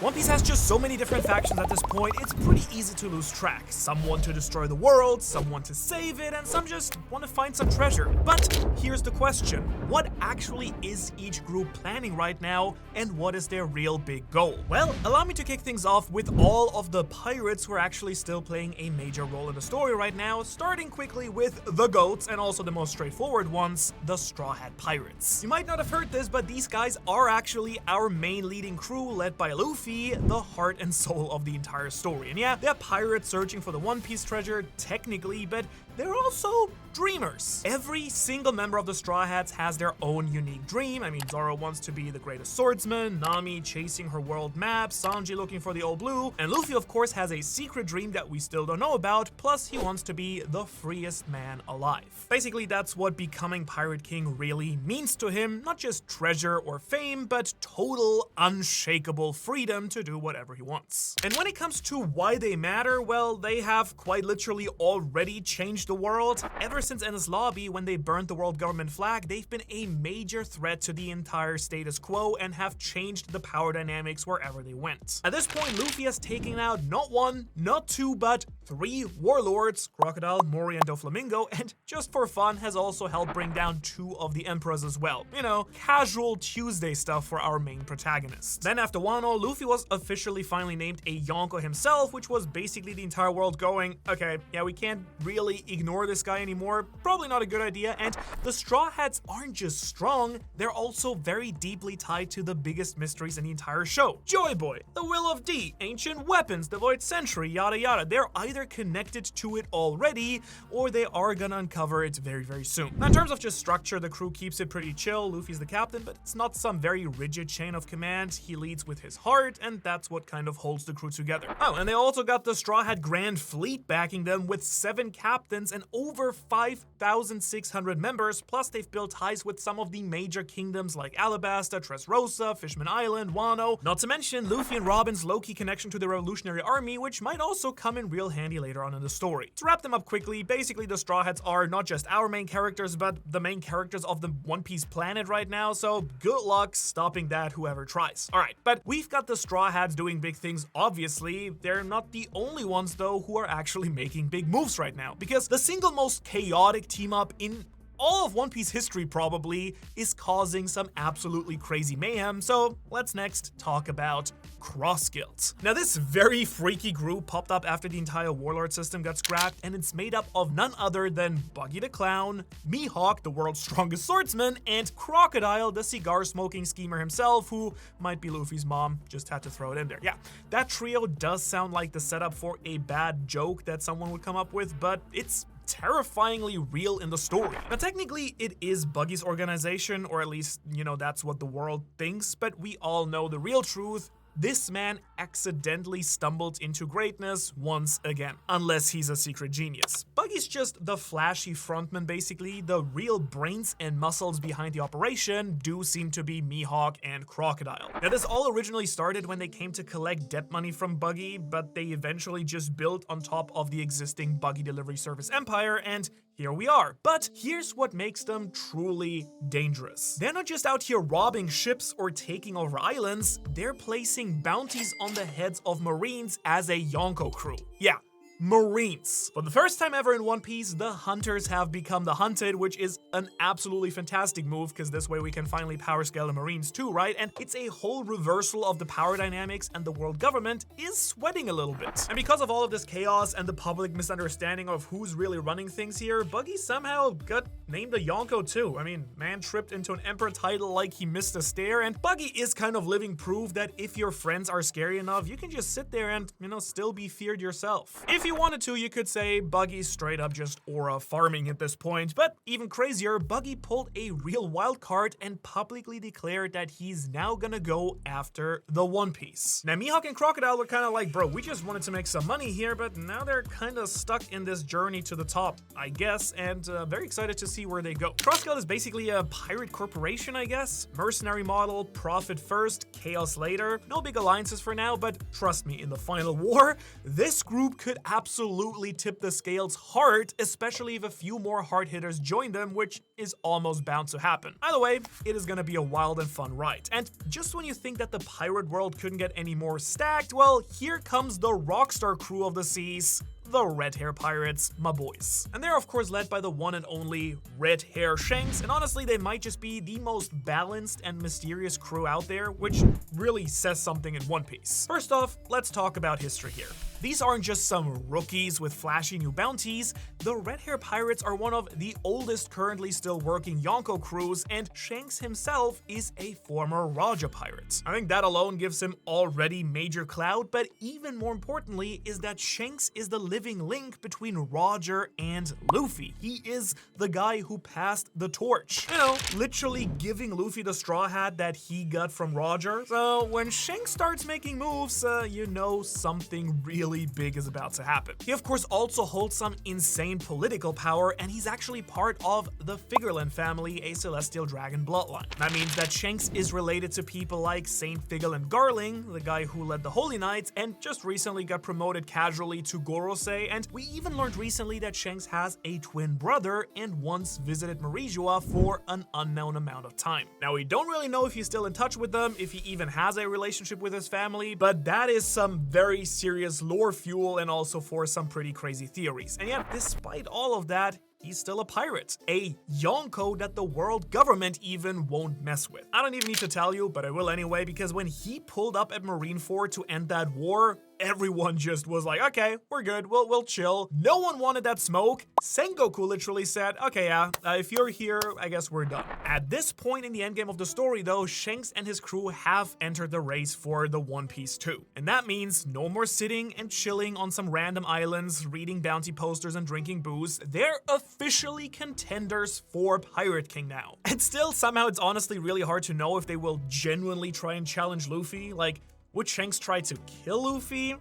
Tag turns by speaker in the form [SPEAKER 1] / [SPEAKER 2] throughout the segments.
[SPEAKER 1] One Piece has just so many different factions at this point, it's pretty easy to lose track. Some want to destroy the world, some want to save it, and some just want to find some treasure. But here's the question. What actually is each group planning right now, and what is their real big goal? Well, allow me to kick things off with all of the pirates who are actually still playing a major role in the story right now, starting quickly with the GOATs and also the most straightforward ones, the Straw Hat Pirates. You might not have heard this, but these guys are actually our main leading crew led by Luffy, the heart and soul of the entire story. And yeah, they're pirates searching for the One Piece treasure, technically, but they're also dreamers. Every single member of the Straw Hats has their own unique dream. I mean, Zoro wants to be the greatest swordsman, Nami chasing her world map, Sanji looking for the old blue, and Luffy of course has a secret dream that we still don't know about, plus he wants to be the freest man alive. Basically, that's what becoming Pirate King really means to him, not just treasure or fame, but total unshakable freedom to do whatever he wants. And when it comes to why they matter, well, they have quite literally already changed the world. Ever since Enies Lobby, when they burned the world government flag, they've been a major threat to the entire status quo and have changed the power dynamics wherever they went. At this point, Luffy has taken out not one, not two, but 3 warlords, Crocodile, Mori, and Doflamingo, and just for fun has also helped bring down 2 of the emperors as well. You know, casual Tuesday stuff for our main protagonist. Then after Wano, Luffy was officially finally named a Yonko himself, which was basically the entire world going, okay, yeah, we can't really ignore this guy anymore, probably not a good idea. And the Straw Hats aren't just strong, they're also very deeply tied to the biggest mysteries in the entire show. Joy Boy, the Will of D, ancient weapons, the Void Century, yada yada. They're either connected to it already, or they are gonna uncover it very, very soon. Now, in terms of just structure, the crew keeps it pretty chill. Luffy's the captain, but it's not some very rigid chain of command. He leads with his heart, and that's what kind of holds the crew together. Oh, and they also got the Straw Hat Grand Fleet backing them with 7 captains and over 5,600 members, plus they've built ties with some of the major kingdoms like Alabasta, Dressrosa, Fishman Island, Wano, not to mention Luffy and Robin's low-key connection to the Revolutionary Army, which might also come in real handy later on in the story. To wrap them up quickly, basically the Straw Hats are not just our main characters, but the main characters of the One Piece planet right now, so good luck stopping that, whoever tries. Alright, but we've got the Straw Hats doing big things, obviously. They're not the only ones, though, who are actually making big moves right now, because the single most chaotic team-up in all of One Piece history probably is causing some absolutely crazy mayhem, so let's next talk about Cross Guild. Now, this very freaky group popped up after the entire Warlord system got scrapped, and it's made up of none other than Buggy the Clown, Mihawk, the world's strongest swordsman, and Crocodile, the cigar-smoking schemer himself, who might be Luffy's mom, just had to throw it in there. Yeah, that trio does sound like the setup for a bad joke that someone would come up with, but it's terrifyingly real in the story. Now, technically, it is Buggy's organization, or at least, you know, that's what the world thinks, but we all know the real truth. This man accidentally stumbled into greatness once again, unless he's a secret genius. Buggy's just the flashy frontman, basically. The real brains and muscles behind the operation do seem to be Mihawk and Crocodile. Now, this all originally started when they came to collect debt money from Buggy, but they eventually just built on top of the existing Buggy delivery service empire, and here we are. But here's what makes them truly dangerous. They're not just out here robbing ships or taking over islands, they're placing bounties on the heads of Marines as a Yonko crew. Yeah, Marines. For the first time ever in One Piece, the hunters have become the hunted, which is an absolutely fantastic move, because this way we can finally power scale the Marines too, right? And it's a whole reversal of the power dynamics, and the world government is sweating a little bit. And because of all of this chaos and the public misunderstanding of who's really running things here, Buggy somehow got named a Yonko too. I mean, man tripped into an emperor title like he missed a stair, and Buggy is kind of living proof that if your friends are scary enough, you can just sit there and, you know, still be feared yourself. If you wanted to, you could say Buggy's straight up just aura farming at this point, but even crazier, Buggy pulled a real wild card and publicly declared that he's now gonna go after the One Piece. Now, Mihawk and Crocodile were kind of like, bro, we just wanted to make some money here, but now they're kind of stuck in this journey to the top, I guess, and very excited to see where they go. Cross Guild is basically a pirate corporation, I guess. Mercenary model, profit first, chaos later. No big alliances for now, but trust me, in the final war, this group could absolutely tip the scales hard, especially if a few more hard hitters join them, which is almost bound to happen. Either way, it is gonna be a wild and fun ride. And just when you think that the pirate world couldn't get any more stacked, well, here comes the rockstar crew of the seas, the Red Hair Pirates, my boys. And they're of course led by the one and only Red Hair Shanks, and honestly they might just be the most balanced and mysterious crew out there, which really says something in One Piece. First off, let's talk about history here. These aren't just some rookies with flashy new bounties. The Red Hair Pirates are one of the oldest currently still working Yonko crews, and Shanks himself is a former Raja pirate. I think that alone gives him already major clout, but even more importantly is that Shanks is the living link between Roger and Luffy. He is the guy who passed the torch. You know, literally giving Luffy the straw hat that he got from Roger. So when Shanks starts making moves, you know something really big is about to happen. He of course also holds some insane political power, and he's actually part of the Figurland family, a celestial dragon bloodline. That means that Shanks is related to people like Saint Figurland Garling, the guy who led the Holy Knights and just recently got promoted casually to Gorosei, and we even learned recently that Shanks has a twin brother and once visited Marijua for an unknown amount of time. Now we don't really know if he's still in touch with them, if he even has a relationship with his family, but that is some very serious lore fuel and also for some pretty crazy theories. And yet, despite all of that, he's still a pirate, a Yonko that the world government even won't mess with. I don't even need to tell you, but I will anyway, because when he pulled up at Marineford to end that war, everyone just was like, okay, we're good, we'll chill. No one wanted that smoke. Sengoku literally said, okay, yeah, if you're here, I guess we're done. At this point in the endgame of the story though, Shanks and his crew have entered the race for the One Piece 2. And that means no more sitting and chilling on some random islands, reading bounty posters and drinking booze. They're officially contenders for Pirate King now. And still, somehow it's honestly really hard to know if they will genuinely try and challenge Luffy. Like, would Shanks try to kill Luffy?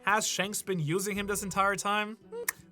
[SPEAKER 1] Has Shanks been using him this entire time?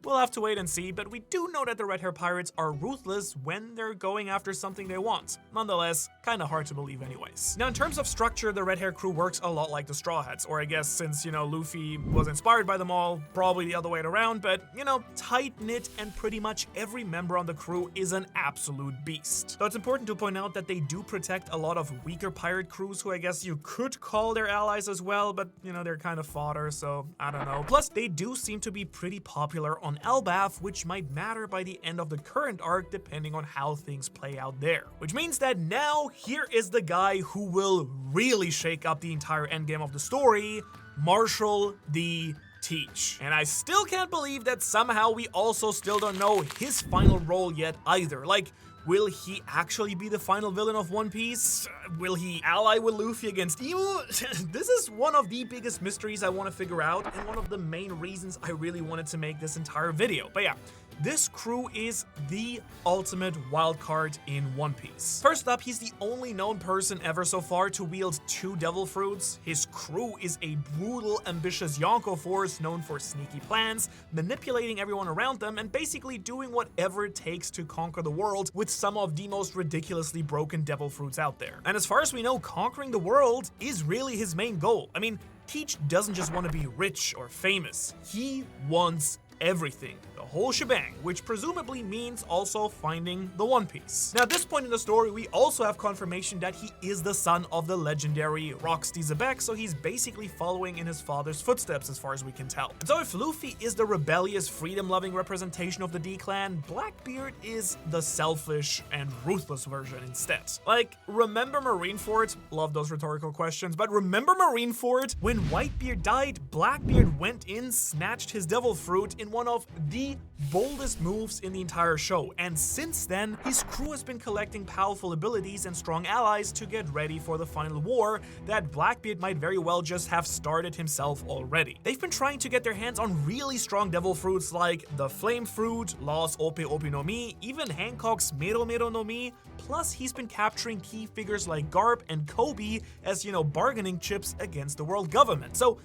[SPEAKER 1] We'll have to wait and see, but we do know that the Red Hair Pirates are ruthless when they're going after something they want. Nonetheless, kinda hard to believe anyways. Now in terms of structure, the Red Hair crew works a lot like the Straw Hats, or I guess since, you know, Luffy was inspired by them all, probably the other way around, but, you know, tight-knit, and pretty much every member on the crew is an absolute beast. So it's important to point out that they do protect a lot of weaker pirate crews who I guess you could call their allies as well, but, you know, they're kind of fodder, so I don't know. Plus, they do seem to be pretty popular on Elbaf, which might matter by the end of the current arc depending on how things play out there. Which means that now here is the guy who will really shake up the entire endgame of the story, Marshall the Teach. And I still can't believe that somehow we also still don't know his final role yet either. Like, will he actually be the final villain of One Piece? Will he ally with Luffy against Emu? This is one of the biggest mysteries I want to figure out, and one of the main reasons I really wanted to make this entire video. But yeah, this crew is the ultimate wildcard in One Piece. First up, he's the only known person ever so far to wield 2 devil fruits. His crew is a brutal, ambitious Yonko force known for sneaky plans, manipulating everyone around them, and basically doing whatever it takes to conquer the world with some of the most ridiculously broken devil fruits out there. And as far as we know, conquering the world is really his main goal. I mean, Teach doesn't just want to be rich or famous. He wants everything, the whole shebang, which presumably means also finding the One Piece. Now at this point in the story, we also have confirmation that he is the son of the legendary Roxy Zebek, so he's basically following in his father's footsteps as far as we can tell. And so if Luffy is the rebellious, freedom-loving representation of the D-Clan, Blackbeard is the selfish and ruthless version instead. Like, remember Marineford? Love those rhetorical questions, but remember Marineford? When Whitebeard died, Blackbeard went in, snatched his devil fruit in one of the boldest moves in the entire show, and since then, his crew has been collecting powerful abilities and strong allies to get ready for the final war that Blackbeard might very well just have started himself already. They've been trying to get their hands on really strong devil fruits like the Flame Fruit, Law's Ope Ope no Mi, even Hancock's Mero Mero no Mi, plus he's been capturing key figures like Garp and Kobe as, bargaining chips against the world government. So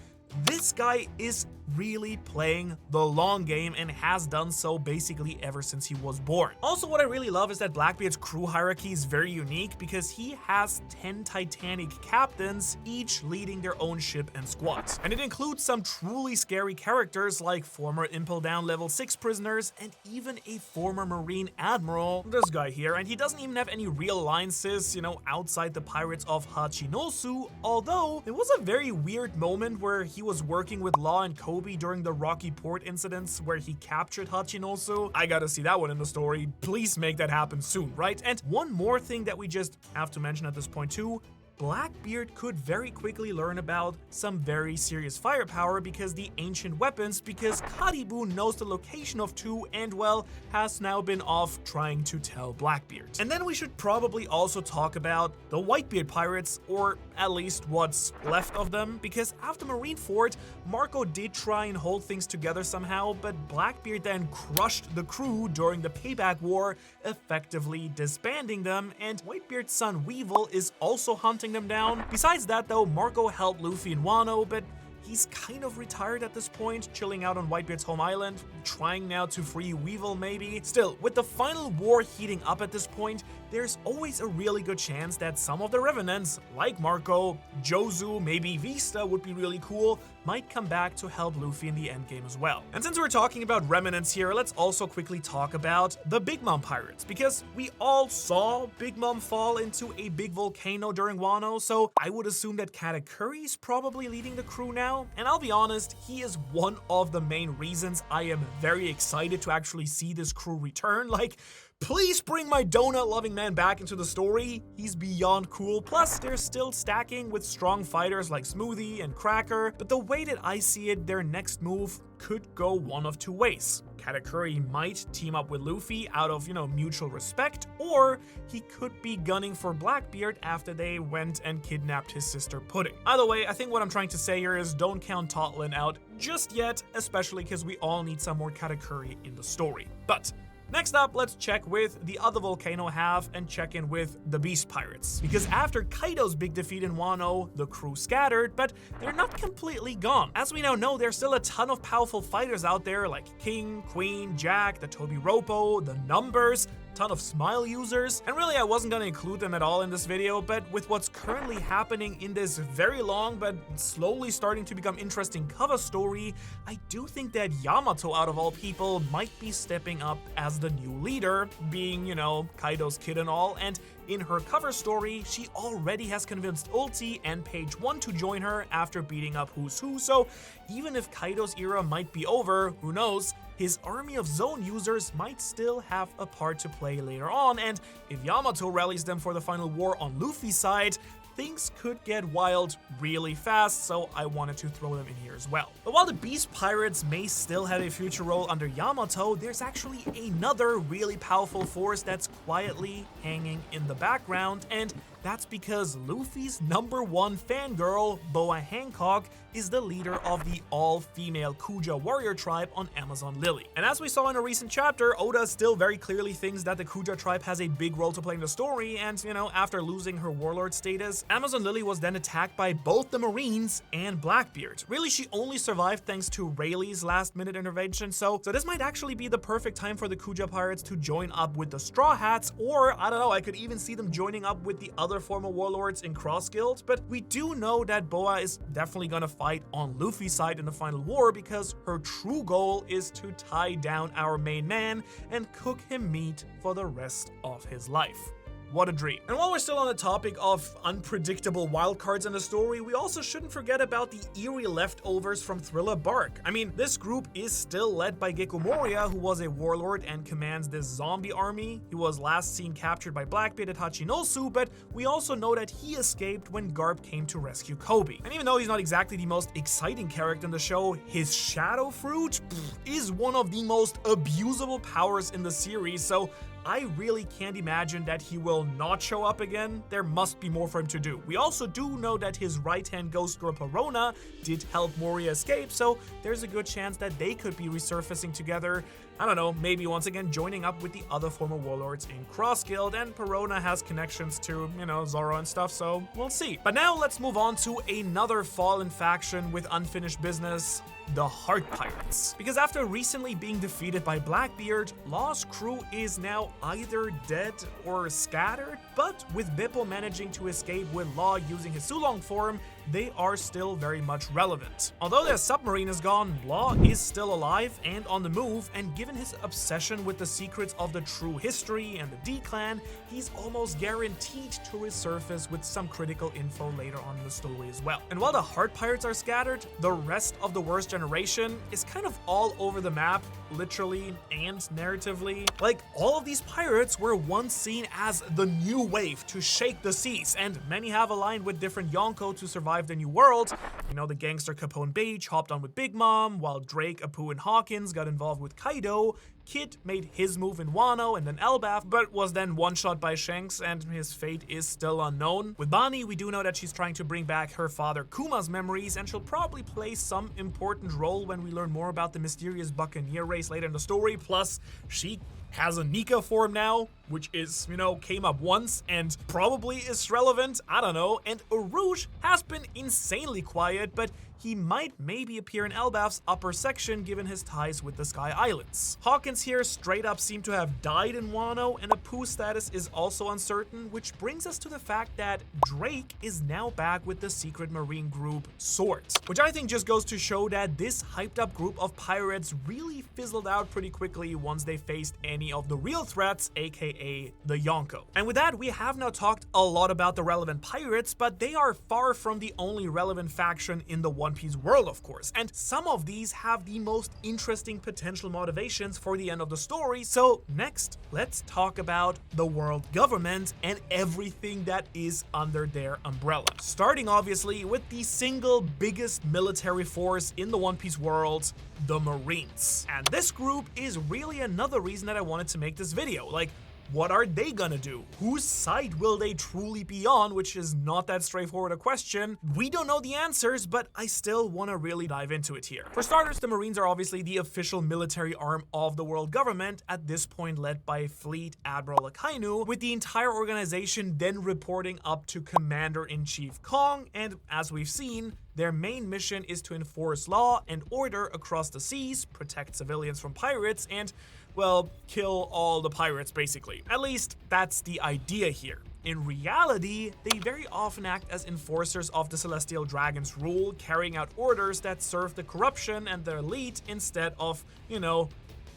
[SPEAKER 1] this guy is really playing the long game and has done so basically ever since he was born. Also, what I really love is that Blackbeard's crew hierarchy is very unique because he has 10 Titanic captains, each leading their own ship and squads. And it includes some truly scary characters like former Impel Down level 6 prisoners and even a former Marine Admiral, this guy here, and he doesn't even have any real alliances, outside the pirates of Hachinosu, although there was a very weird moment where he was working with Law and Kobe during the Rocky Port incidents where he captured Hachinosu. I gotta see that one in the story. Please make that happen soon, right? And one more thing that we just have to mention at this point too, Blackbeard could very quickly learn about some very serious firepower because the ancient weapons, because Karibu knows the location of two and, well, has now been off trying to tell Blackbeard. And then we should probably also talk about the Whitebeard pirates, or at least what's left of them, because after Marineford, Marco did try and hold things together somehow, but Blackbeard then crushed the crew during the Payback War, effectively disbanding them, and Whitebeard's son Weevil is also hunting them down. Besides that though, Marco helped Luffy in Wano, but he's kind of retired at this point, chilling out on Whitebeard's home island, trying now to free Weevil maybe. Still, with the final war heating up at this point, there's always a really good chance that some of the remnants, like Marco, Jozu, maybe Vista would be really cool, might come back to help Luffy in the endgame as well. And since we're talking about remnants here, let's also quickly talk about the Big Mom pirates, because we all saw Big Mom fall into a big volcano during Wano, so I would assume that Katakuri's probably leading the crew now. And I'll be honest, he is one of the main reasons I am very excited to actually see this crew return. Like, please bring my donut-loving man back into the story. He's beyond cool. Plus, they're still stacking with strong fighters like Smoothie and Cracker. But the way that I see it, their next move could go one of two ways. Katakuri might team up with Luffy out of, mutual respect, or he could be gunning for Blackbeard after they went and kidnapped his sister Pudding. Either way, I think what I'm trying to say here is don't count Totlin out just yet, especially because we all need some more Katakuri in the story. But next up, let's check with the other volcano half and check in with the Beast Pirates. Because after Kaido's big defeat in Wano, the crew scattered, but they're not completely gone. As we now know, there's still a ton of powerful fighters out there like King, Queen, Jack, the Toby Ropo, the Numbers, ton of Smile users, and really I wasn't gonna include them at all in this video, but with what's currently happening in this very long but slowly starting to become interesting cover story, I do think that Yamato, out of all people, might be stepping up as the new leader, being, Kaido's kid and all, and in her cover story, she already has convinced Ulti and Page 1 to join her after beating up Who's Who, so even if Kaido's era might be over, who knows, his army of Zone users might still have a part to play later on, and if Yamato rallies them for the final war on Luffy's side, things could get wild really fast, so I wanted to throw them in here as well. But while the Beast Pirates may still have a future role under Yamato, there's actually another really powerful force that's quietly hanging in the background, and that's because Luffy's #1 fangirl, Boa Hancock, is the leader of the all-female Kuja warrior tribe on Amazon Lily. And as we saw in a recent chapter, Oda still very clearly thinks that the Kuja tribe has a big role to play in the story, and, after losing her warlord status, Amazon Lily was then attacked by both the Marines and Blackbeard. Really, she only survived thanks to Rayleigh's last-minute intervention, so this might actually be the perfect time for the Kuja pirates to join up with the Straw Hats, or, I don't know, I could even see them joining up with the other former warlords in Cross Guild, but we do know that Boa is definitely gonna fight on Luffy's side in the final war because her true goal is to tie down our main man and cook him meat for the rest of his life. What a dream. And while we're still on the topic of unpredictable wildcards in the story, we also shouldn't forget about the eerie leftovers from Thriller Bark. I mean, this group is still led by Gecko Moria, who was a warlord and commands this zombie army. He was last seen captured by Blackbeard at Hachinosu, but we also know that he escaped when Garp came to rescue Kobe. And even though he's not exactly the most exciting character in the show, his Shadow Fruit is one of the most abusable powers in the series, so I really can't imagine that he will not show up again. There must be more for him to do. We also do know that his right-hand ghost girl Perona did help Moria escape, so there's a good chance that they could be resurfacing together. I don't know, maybe once again joining up with the other former warlords in Cross Guild, and Perona has connections to, Zoro and stuff, so we'll see. But now let's move on to another fallen faction with unfinished business, the Heart Pirates. Because after recently being defeated by Blackbeard, Law's crew is now either dead or scattered, but with Bippo managing to escape with Law using his Sulong form, they are still very much relevant. Although their submarine is gone, Law is still alive and on the move, and given his obsession with the secrets of the true history and the D-Clan, he's almost guaranteed to resurface with some critical info later on in the story as well. And while the Heart Pirates are scattered, the rest of the Worst Generation is kind of all over the map, literally and narratively. Like, all of these pirates were once seen as the new wave to shake the seas, and many have aligned with different Yonko to survive the new world. The gangster Capone Beach hopped on with Big Mom, while Drake, Apu, and Hawkins got involved with Kaido. Kid made his move in Wano and then Elbaf, but was then one-shot by Shanks, and his fate is still unknown. With Bonnie, we do know that she's trying to bring back her father Kuma's memories, and she'll probably play some important role when we learn more about the mysterious Buccaneer race later in the story. Plus, she has a Nika form now, which is, came up once and probably is relevant, I don't know. And Urush has been insanely quiet, but he might maybe appear in Elbaf's upper section given his ties with the Sky Islands. Hawkins here straight up seem to have died in Wano, and Apu's status is also uncertain, which brings us to the fact that Drake is now back with the secret marine group Sword, which I think just goes to show that this hyped up group of pirates really fizzled out pretty quickly once they faced any of the real threats, aka the Yonko. And with that, we have now talked a lot about the relevant pirates, but they are far from the only relevant faction in the One Piece world, of course, and some of these have the most interesting potential motivations for the end of the story. So next, let's talk about the world government and everything that is under their umbrella. Starting obviously with the single biggest military force in the One Piece world, the Marines. And this group is really another reason that I wanted to make this video. Like, what are they gonna do? Whose side will they truly be on? Which is not that straightforward a question. We don't know the answers, but I still want to really dive into it here. For starters, the Marines are obviously the official military arm of the world government, at this point led by Fleet Admiral Akainu, with the entire organization then reporting up to Commander-in-Chief Kong, and as we've seen, their main mission is to enforce law and order across the seas, protect civilians from pirates, and, well, kill all the pirates, basically. At least, that's the idea here. In reality, they very often act as enforcers of the Celestial Dragon's rule, carrying out orders that serve the corruption and the elite instead of,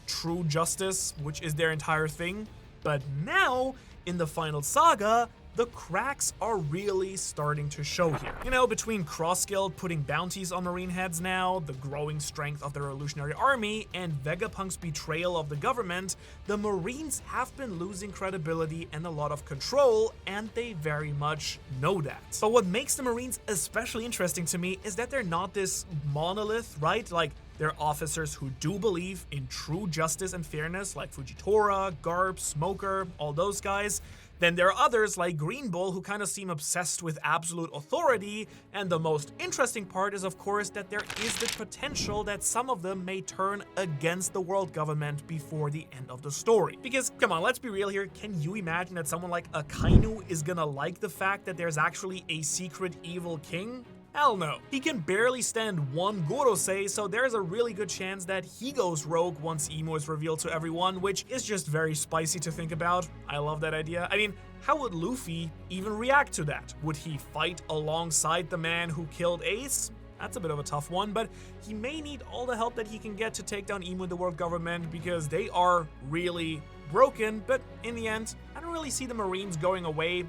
[SPEAKER 1] true justice, which is their entire thing. But now, in the final saga, the cracks are really starting to show here. Between Cross Guild putting bounties on Marine heads now, the growing strength of the Revolutionary Army, and Vegapunk's betrayal of the government, the Marines have been losing credibility and a lot of control, and they very much know that. But what makes the Marines especially interesting to me is that they're not this monolith, right? Like, they're officers who do believe in true justice and fairness, like Fujitora, Garp, Smoker, all those guys. Then there are others like Green Bull who kind of seem obsessed with absolute authority, and the most interesting part is of course that there is the potential that some of them may turn against the world government before the end of the story. Because, come on, let's be real here, can you imagine that someone like Akainu is gonna like the fact that there's actually a secret evil king? Hell no. He can barely stand one Gorosei, so there's a really good chance that he goes rogue once Imo is revealed to everyone, which is just very spicy to think about. I love that idea. I mean, how would Luffy even react to that? Would he fight alongside the man who killed Ace? That's a bit of a tough one, but he may need all the help that he can get to take down Imo and the world government because they are really broken, but in the end, I don't really see the Marines going away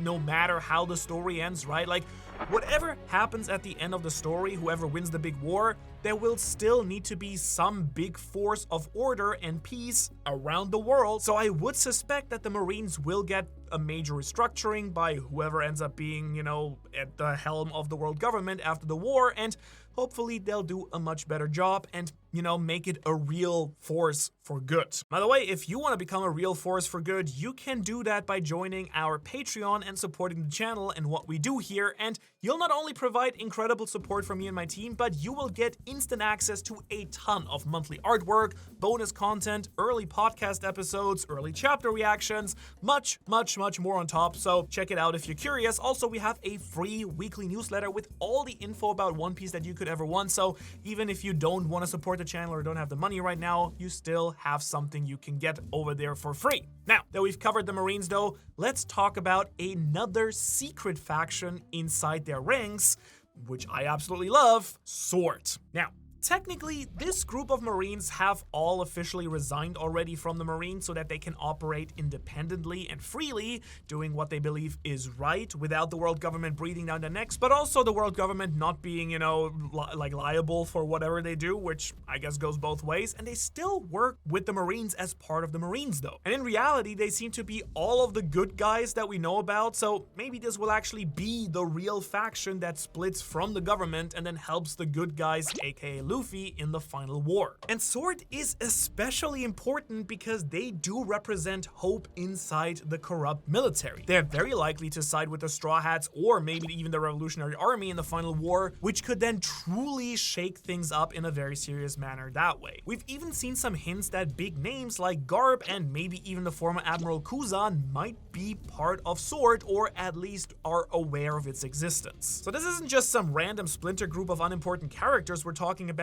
[SPEAKER 1] no matter how the story ends, right? Like, whatever happens at the end of the story, whoever wins the big war, there will still need to be some big force of order and peace around the world. So I would suspect that the Marines will get a major restructuring by whoever ends up being, at the helm of the world government after the war. And hopefully they'll do a much better job and, make it a real force for good. By the way, if you want to become a real force for good, you can do that by joining our Patreon and supporting the channel and what we do here, and you'll not only provide incredible support from me and my team, but you will get instant access to a ton of monthly artwork, bonus content, early podcast episodes, early chapter reactions, much more on top, so check it out if you're curious. Also, we have a free weekly newsletter with all the info about One Piece that you could ever want, so even if you don't want to support the channel or don't have the money right now, you still have something you can get over there for free. Now that we've covered the Marines though, let's talk about another secret faction inside their ranks, which I absolutely love, Sword. Now, technically, this group of Marines have all officially resigned already from the Marines so that they can operate independently and freely, doing what they believe is right without the world government breathing down their necks, but also the world government not being, liable for whatever they do, which I guess goes both ways. And they still work with the Marines as part of the Marines though. And in reality, they seem to be all of the good guys that we know about, so maybe this will actually be the real faction that splits from the government and then helps the good guys, aka Luffy, in the final war. And Sword is especially important because they do represent hope inside the corrupt military. They're very likely to side with the Straw Hats or maybe even the Revolutionary Army in the final war, which could then truly shake things up in a very serious manner that way. We've even seen some hints that big names like Garb and maybe even the former Admiral Kuja might be part of Sword, or at least are aware of its existence. So this isn't just some random splinter group of unimportant characters we're talking about.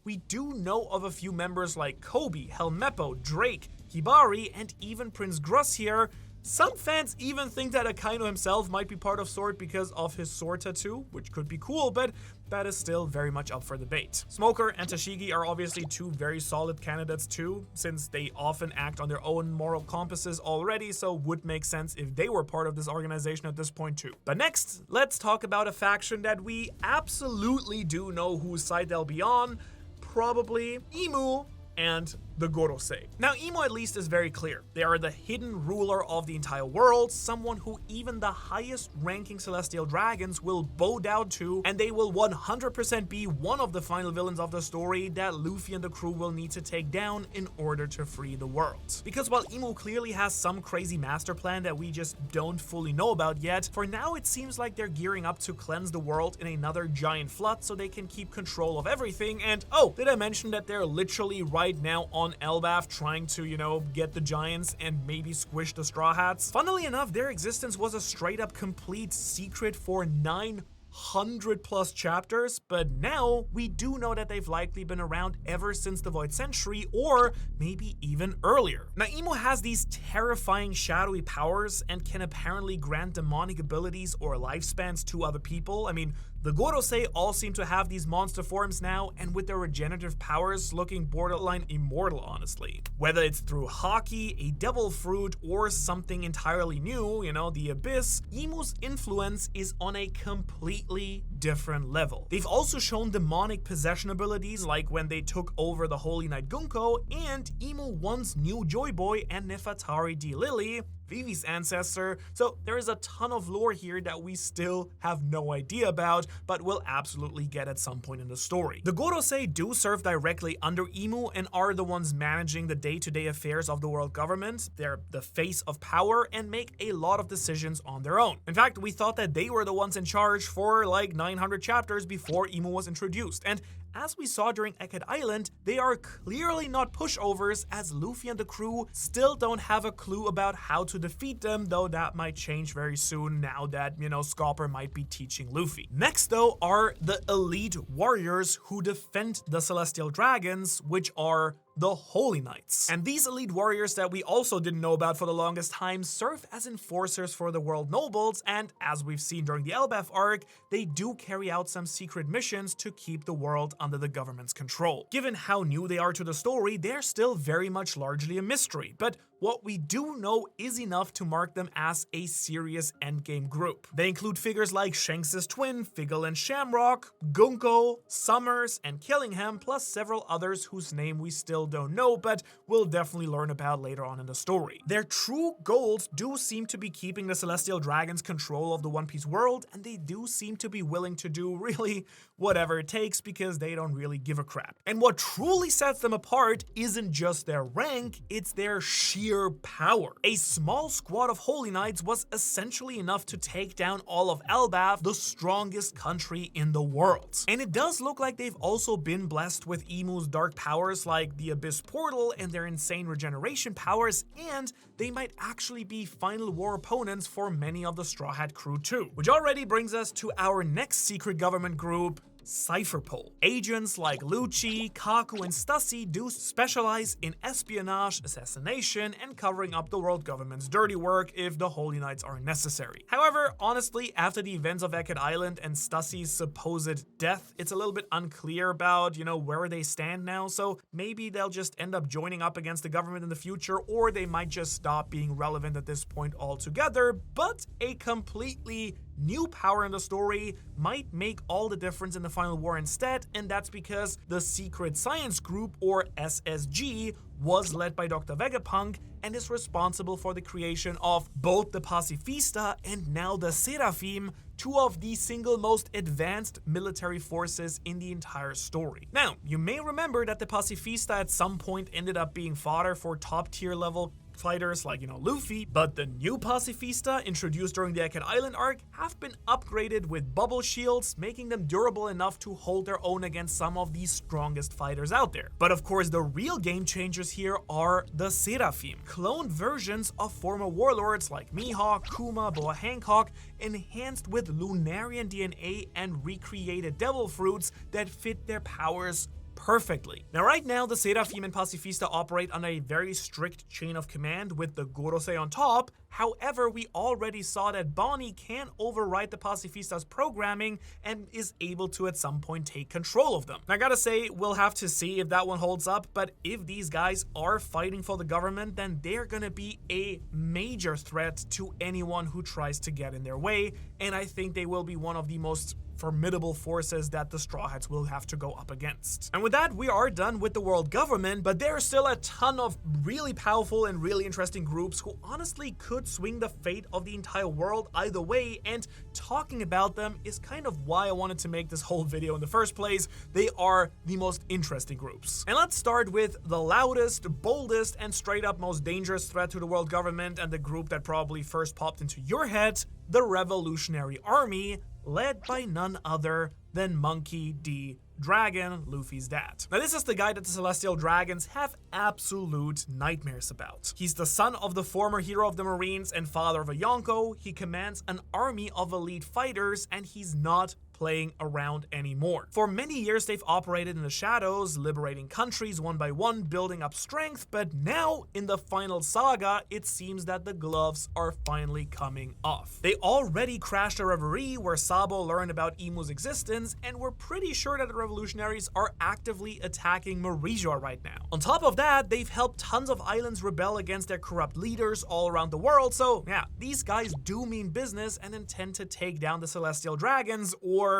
[SPEAKER 1] We do know of a few members like Kobe, Helmeppo, Drake, Hibari, and even Prince Gruss here. Some fans even think that Akainu himself might be part of Sword because of his sword tattoo, which could be cool, but that is still very much up for debate. Smoker and Tashigi are obviously two very solid candidates too, since they often act on their own moral compasses already, so would make sense if they were part of this organization at this point too. But next, let's talk about a faction that we absolutely do know whose side they'll be on, probably Imu and the Gorosei. Now, Imo at least is very clear. They are the hidden ruler of the entire world, someone who even the highest ranking celestial dragons will bow down to, and they will 100% be one of the final villains of the story that Luffy and the crew will need to take down in order to free the world. Because while Imo clearly has some crazy master plan that we just don't fully know about yet, for now it seems like they're gearing up to cleanse the world in another giant flood so they can keep control of everything. And oh, did I mention that they're literally right now on Elbaf trying to, get the giants and maybe squish the Straw Hats? Funnily enough, their existence was a straight up complete secret for 900 plus chapters, but now we do know that they've likely been around ever since the Void Century, or maybe even earlier. Now, Imo has these terrifying shadowy powers and can apparently grant demonic abilities or lifespans to other people. I mean, the Gorosei all seem to have these monster forms now, and with their regenerative powers looking borderline immortal, honestly. Whether it's through Haki, a devil fruit, or something entirely new, the Abyss, Imu's influence is on a completely different level. They've also shown demonic possession abilities, like when they took over the Holy Knight Gunko, and Imu once knew Joy Boy and Nefertari D. Lily, Vivi's ancestor, so there is a ton of lore here that we still have no idea about, but will absolutely get at some point in the story. The Gorosei do serve directly under Imu and are the ones managing the day-to-day affairs of the world government. They're the face of power and make a lot of decisions on their own. In fact, we thought that they were the ones in charge for like 900 chapters before Imu was introduced, and as we saw during Eckhead Island, they are clearly not pushovers, as Luffy and the crew still don't have a clue about how to defeat them, though that might change very soon now that, Scalper might be teaching Luffy. Next though are the elite warriors who defend the Celestial Dragons, which are the Holy Knights. And these elite warriors that we also didn't know about for the longest time serve as enforcers for the world nobles, and as we've seen during the Elbaf arc, they do carry out some secret missions to keep the world under the government's control. Given how new they are to the story, they're still very much largely a mystery, but what we do know is enough to mark them as a serious endgame group. They include figures like Shanks' twin, Figgle and Shamrock, Gunko, Summers, and Killingham, plus several others whose name we still don't know, but we'll definitely learn about later on in the story. Their true goals do seem to be keeping the Celestial Dragons control of the One Piece world, and they do seem to be willing to do really whatever it takes because they don't really give a crap. And what truly sets them apart isn't just their rank, it's their sheer power. A small squad of Holy Knights was essentially enough to take down all of Elbaf, the strongest country in the world. And it does look like they've also been blessed with Imu's dark powers like the Abyss Portal and their insane regeneration powers, and they might actually be final war opponents for many of the Straw Hat crew too. Which already brings us to our next secret government group, Cipher Pol. Agents like Lucci, Kaku, and Stussy do specialize in espionage, assassination, and covering up the world government's dirty work if the Holy Knights are necessary. However, honestly, after the events of Eckert Island and Stussy's supposed death, it's a little bit unclear about, where they stand now, so maybe they'll just end up joining up against the government in the future, or they might just stop being relevant at this point altogether, but a completely new power in the story might make all the difference in the final war instead, and that's because the Secret Science Group, or SSG, was led by Dr. Vegapunk and is responsible for the creation of both the Pacifista and now the Seraphim, two of the single most advanced military forces in the entire story. Now, you may remember that the Pacifista at some point ended up being fodder for top tier level fighters like, Luffy, but the new Pacifista introduced during the Eckert Island arc have been upgraded with bubble shields, making them durable enough to hold their own against some of the strongest fighters out there. But of course, the real game changers here are the Seraphim, cloned versions of former warlords like Mihawk, Kuma, Boa Hancock, enhanced with Lunarian DNA and recreated devil fruits that fit their powers perfectly. Now, right now, the Seraphim and Pacifista operate on a very strict chain of command with the Gorosei on top. However, we already saw that Bonnie can override the Pacifista's programming and is able to at some point take control of them. Now, I gotta say, we'll have to see if that one holds up, but if these guys are fighting for the government, then they're gonna be a major threat to anyone who tries to get in their way, and I think they will be one of the most formidable forces that the Straw Hats will have to go up against. And with that, we are done with the world government, but there are still a ton of really powerful and really interesting groups who honestly could swing the fate of the entire world either way, and talking about them is kind of why I wanted to make this whole video in the first place. They are the most interesting groups. And let's start with the loudest, boldest, and straight up most dangerous threat to the world government, and the group that probably first popped into your head, the Revolutionary Army, led by none other than Monkey D. Dragon, Luffy's dad. Now, this is the guy that the Celestial Dragons have absolute nightmares about. He's the son of the former hero of the Marines and father of a Yonko. He commands an army of elite fighters, and he's not playing around anymore. For many years, they've operated in the shadows, liberating countries one by one, building up strength, but now, in the final saga, it seems that the gloves are finally coming off. They already crashed a reverie where Sabo learned about Imu's existence, and we're pretty sure that the revolutionaries are actively attacking Mauresia right now. On top of that, they've helped tons of islands rebel against their corrupt leaders all around the world, so yeah, these guys do mean business and intend to take down the Celestial Dragons, or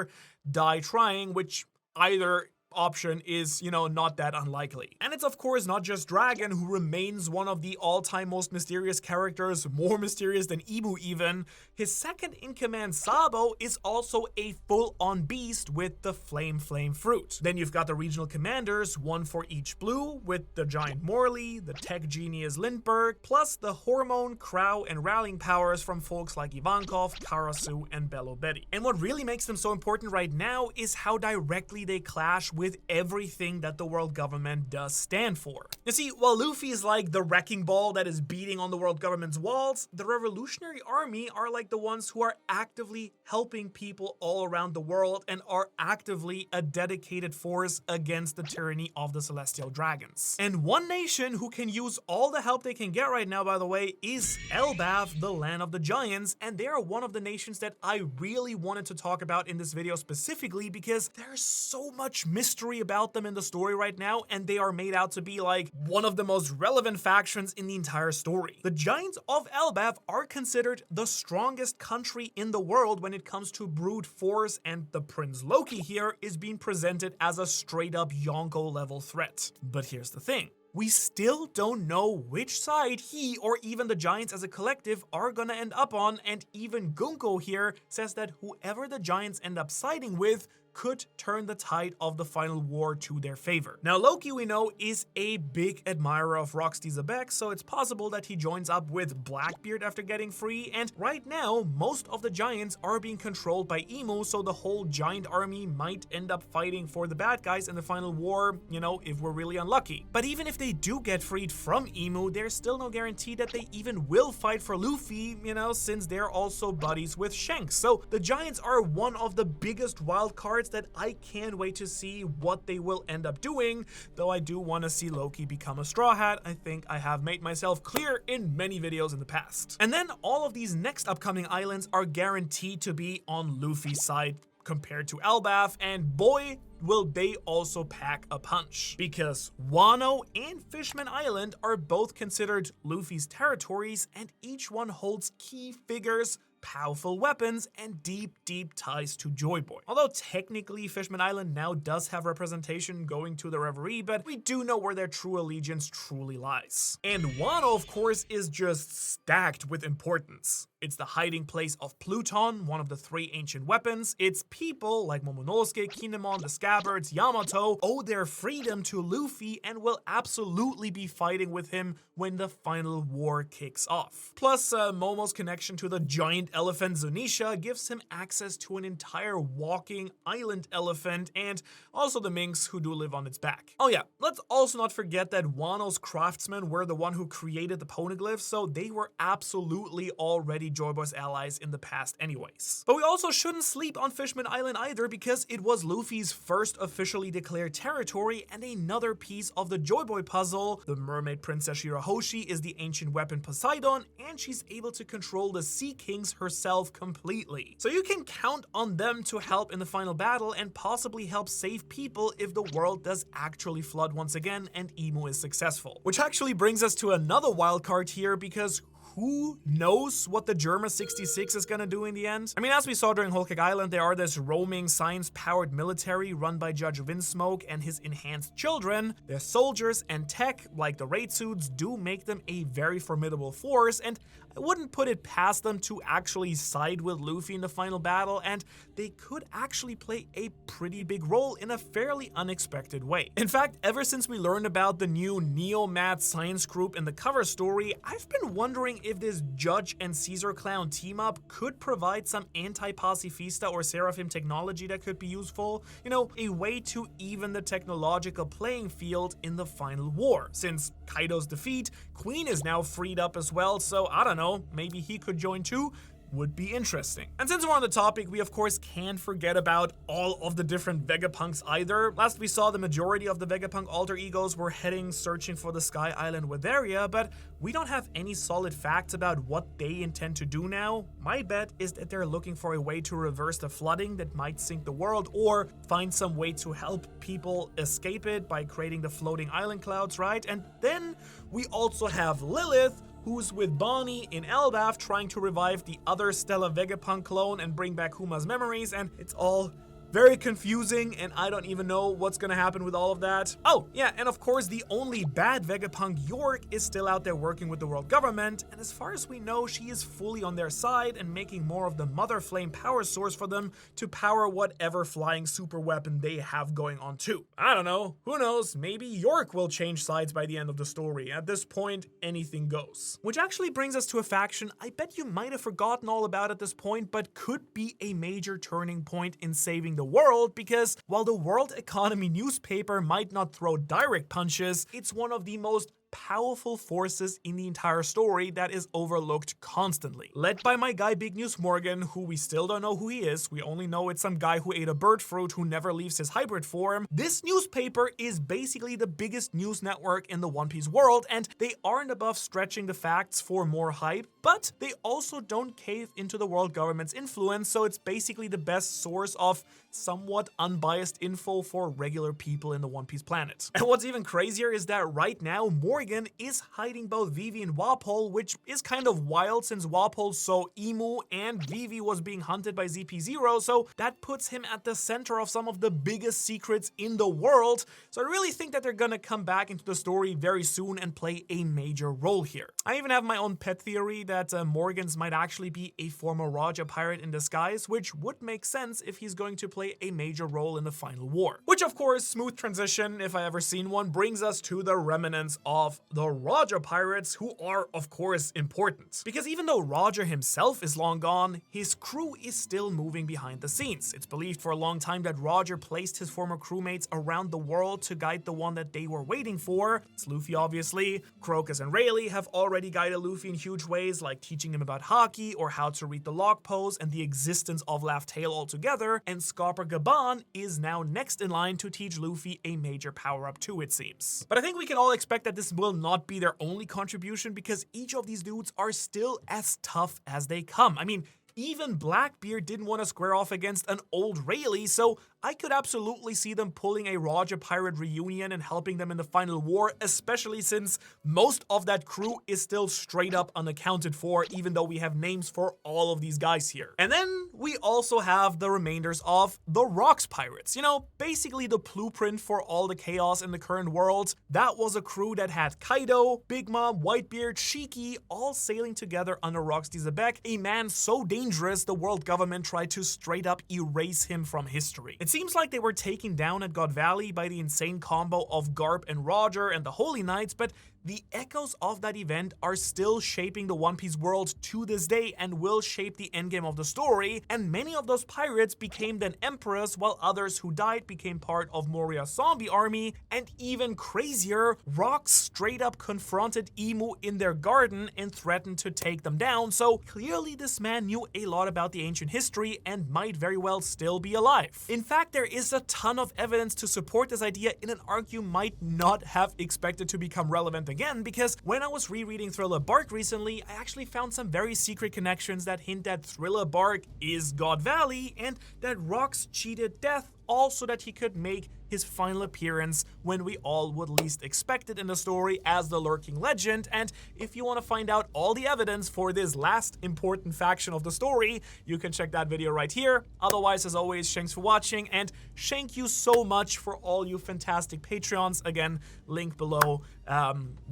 [SPEAKER 1] die trying, which either option is, not that unlikely. And it's of course not just Dragon who remains one of the all-time most mysterious characters, more mysterious than Imu even. His second in command, Sabo, is also a full-on beast with the Flame fruit. Then you've got the regional commanders, one for each blue, with the giant Morley, the tech genius Lindbergh, plus the hormone, crow, and rallying powers from folks like Ivankov, Karasu, and Bello Betty. And what really makes them so important right now is how directly they clash with everything that the world government does stand for. You see, while Luffy is like the wrecking ball that is beating on the world government's walls, the Revolutionary Army are like the ones who are actively helping people all around the world and are actively a dedicated force against the tyranny of the Celestial Dragons. And one nation who can use all the help they can get right now, by the way, is Elbaf, the land of the giants, and they are one of the nations that I really wanted to talk about in this video specifically because there's so much mystery mystery about them in the story right now, and they are made out to be like one of the most relevant factions in the entire story. The Giants of Elbaf are considered the strongest country in the world when it comes to brute force, and the Prince Loki here is being presented as a straight up Yonko level threat. But here's the thing. We still don't know which side he or even the Giants as a collective are gonna end up on, and even Gunko here says that whoever the Giants end up siding with could turn the tide of the final war to their favor. Now, Loki, we know, is a big admirer of Rocksteady Zebek, so it's possible that he joins up with Blackbeard after getting free, and right now, most of the Giants are being controlled by Emu, so the whole Giant army might end up fighting for the bad guys in the final war, you know, if we're really unlucky. But even if they do get freed from Emu, there's still no guarantee that they even will fight for Luffy, you know, since they're also buddies with Shanks. So the Giants are one of the biggest wild cards that I can't wait to see what they will end up doing, though I do want to see Loki become a Straw Hat. I think I have made myself clear in many videos in the past. And then all of these next upcoming islands are guaranteed to be on Luffy's side compared to Elbaf, and boy, will they also pack a punch. Because Wano and Fishman Island are both considered Luffy's territories, and each one holds key figures, powerful weapons, and deep ties to Joy Boy. Although technically Fishman Island now does have representation going to the Reverie, but we do know where their true allegiance truly lies. And Wano, of course, is just stacked with importance. It's the hiding place of Pluton, one of the 3 ancient weapons. Its people, like Momonosuke, Kinemon, the Scabbards, Yamato, owe their freedom to Luffy and will absolutely be fighting with him when the final war kicks off. Plus, Momo's connection to the giant elephant Zunisha gives him access to an entire walking island elephant, and also the minks who do live on its back. Oh yeah, let's also not forget that Wano's craftsmen were the one who created the poneglyphs, so they were absolutely already Joy Boy's allies in the past anyways. But we also shouldn't sleep on Fishman Island either, because it was Luffy's first officially declared territory and another piece of the Joy Boy puzzle. The mermaid princess Shirahoshi is the ancient weapon Poseidon, and she's able to control the Sea Kings herself completely. So you can count on them to help in the final battle and possibly help save people if the world does actually flood once again and Emu is successful. Which actually brings us to another wild card here, because who knows what the Germa 66 is gonna do in the end? I mean, as we saw during Whole Cake Island, there are this roaming science-powered military run by Judge Windsmoke and his enhanced children. Their soldiers and tech, like the raid suits, do make them a very formidable force, and I wouldn't put it past them to actually side with Luffy in the final battle, and they could actually play a pretty big role in a fairly unexpected way. In fact, ever since we learned about the new Neo-Mad Science Group in the cover story, I've been wondering if this Judge and Caesar Clown team-up could provide some anti-Pacifista or Seraphim technology that could be useful. You know, a way to even the technological playing field in the final war. Since Kaido's defeat, Queen is now freed up as well, so I don't know, maybe he could join too. Would be interesting. And since we're on the topic, we of course can't forget about all of the different Vegapunks either. Last we saw, the majority of the Vegapunk alter egos were heading searching for the Sky Island Witheria, but we don't have any solid facts about what they intend to do now. My bet is that they're looking for a way to reverse the flooding that might sink the world, or find some way to help people escape it by creating the floating island clouds, right? And then we also have Lilith, who's with Bonnie in Elbaf trying to revive the other Stella Vegapunk clone and bring back Huma's memories, and it's all very confusing, and I don't even know what's gonna happen with all of that. Oh, yeah, and of course, the only bad Vegapunk, York, is still out there working with the world government, and as far as we know, she is fully on their side and making more of the Mother Flame power source for them to power whatever flying super weapon they have going on too. I don't know, who knows, maybe York will change sides by the end of the story. At this point, anything goes. Which actually brings us to a faction I bet you might have forgotten all about at this point, but could be a major turning point in saving the world, because while the World Economy newspaper might not throw direct punches, it's one of the most powerful forces in the entire story that is overlooked constantly. Led by my guy Big News Morgan, who we still don't know who he is. We only know it's some guy who ate a bird fruit who never leaves his hybrid form. This newspaper is basically the biggest news network in the One Piece world, and they aren't above stretching the facts for more hype, but they also don't cave into the world government's influence, so it's basically the best source of somewhat unbiased info for regular people in the One Piece planet. And what's even crazier is that right now Morgan is hiding both Vivi and Walpole, which is kind of wild since Walpole saw Emu and Vivi was being hunted by ZP0, so that puts him at the center of some of the biggest secrets in the world. So I really think that they're gonna come back into the story very soon and play a major role here. I even have my own pet theory that Morgans might actually be a former Roger pirate in disguise, which would make sense if he's going to play a major role in the final war. Which of course, smooth transition, if I ever seen one, brings us to the remnants of the Roger pirates, who are of course important. Because even though Roger himself is long gone, his crew is still moving behind the scenes. It's believed for a long time that Roger placed his former crewmates around the world to guide the one that they were waiting for. It's Luffy obviously. Crocus and Rayleigh have already guided Luffy in huge ways, like teaching him about Haki or how to read the log pose and the existence of Laugh Tale altogether, and Scarpa Gaban is now next in line to teach Luffy a major power-up too, it seems. But I think we can all expect that this will not be their only contribution, because each of these dudes are still as tough as they come. I mean, even Blackbeard didn't want to square off against an old Rayleigh, so I could absolutely see them pulling a Roger pirate reunion and helping them in the final war, especially since most of that crew is still straight up unaccounted for, even though we have names for all of these guys here. And then we also have the remainders of the Rocks Pirates. You know, basically the blueprint for all the chaos in the current world. That was a crew that had Kaido, Big Mom, Whitebeard, Shiki, all sailing together under Rox Zebek, a man so dangerous the world government tried to straight up erase him from history. It seems like they were taken down at God Valley by the insane combo of Garp and Roger and the Holy Knights, but the echoes of that event are still shaping the One Piece world to this day and will shape the endgame of the story, and many of those pirates became then emperors, while others who died became part of Moria's zombie army, and even crazier, Rocks straight up confronted Emu in their garden and threatened to take them down, so clearly this man knew a lot about the ancient history and might very well still be alive. In fact, there is a ton of evidence to support this idea in an arc you might not have expected to become relevant again, because when I was rereading Thriller Bark recently, I actually found some very secret connections that hint that Thriller Bark is God Valley and that Rocks cheated death also that he could make his final appearance when we all would least expect it in the story as the lurking legend. And if you want to find out all the evidence for this last important faction of the story, you can check that video right here. Otherwise, as always, thanks for watching, and thank you so much for all you fantastic Patreons. Again, link below.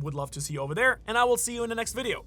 [SPEAKER 1] Would love to see you over there, and I will see you in the next video.